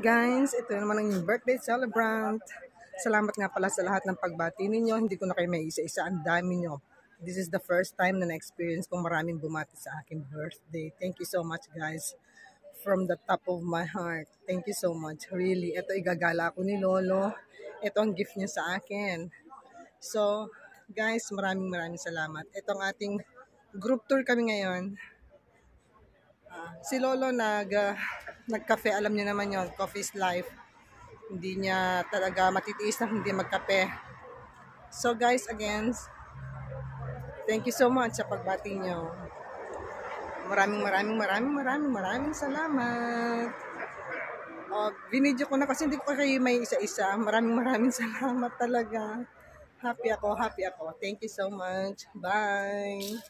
guys, ito naman ang birthday celebrant. Salamat nga pala sa lahat ng pagbati ninyo. Hindi ko na kayo may isa-isa, ang dami nyo. This is the first time na na-experience kong maraming bumati sa aking birthday. Thank you so much guys. From the top of my heart. Thank you so much. Really, ito igagala ko ni Lolo. Ito ang gift niya sa akin. So, guys, maraming salamat. Ito ang ating group tour kami ngayon. Si Lolo nagkafe, alam niyo naman yon, coffee is life. Hindi niya talaga matitiis na hindi magkape. So guys, again, thank you so much sa pagbati niyo. Maraming salamat. Binidyo ko na kasi hindi ko kayo may isa-isa. Maraming salamat talaga. Happy ako. Thank you so much. Bye.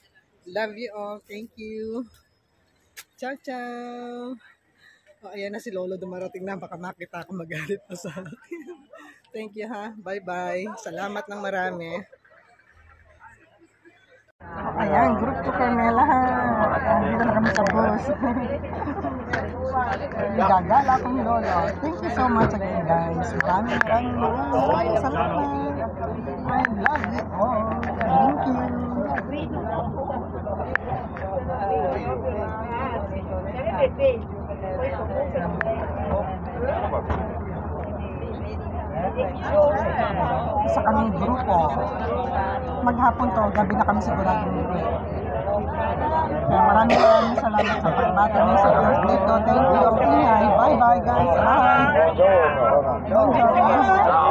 Love you all. Thank you. Ciao. Ayan na si Lolo dumarating na. Baka makita ako magalit pa sa akin. Thank you ha. Bye. Salamat ng marami. Ayan, group to Carmela ha. Dito na kami sa bus. Gagala akong Lolo. Thank you so much again guys. Maraming salamat. I love you all. Thank you. Isa kaming grupo. Maghapon to, gabi na kami sigurado uwi. Maraming salamat sa pagbati niyo sa birthday ko. Thank you. Bye guys. Bye.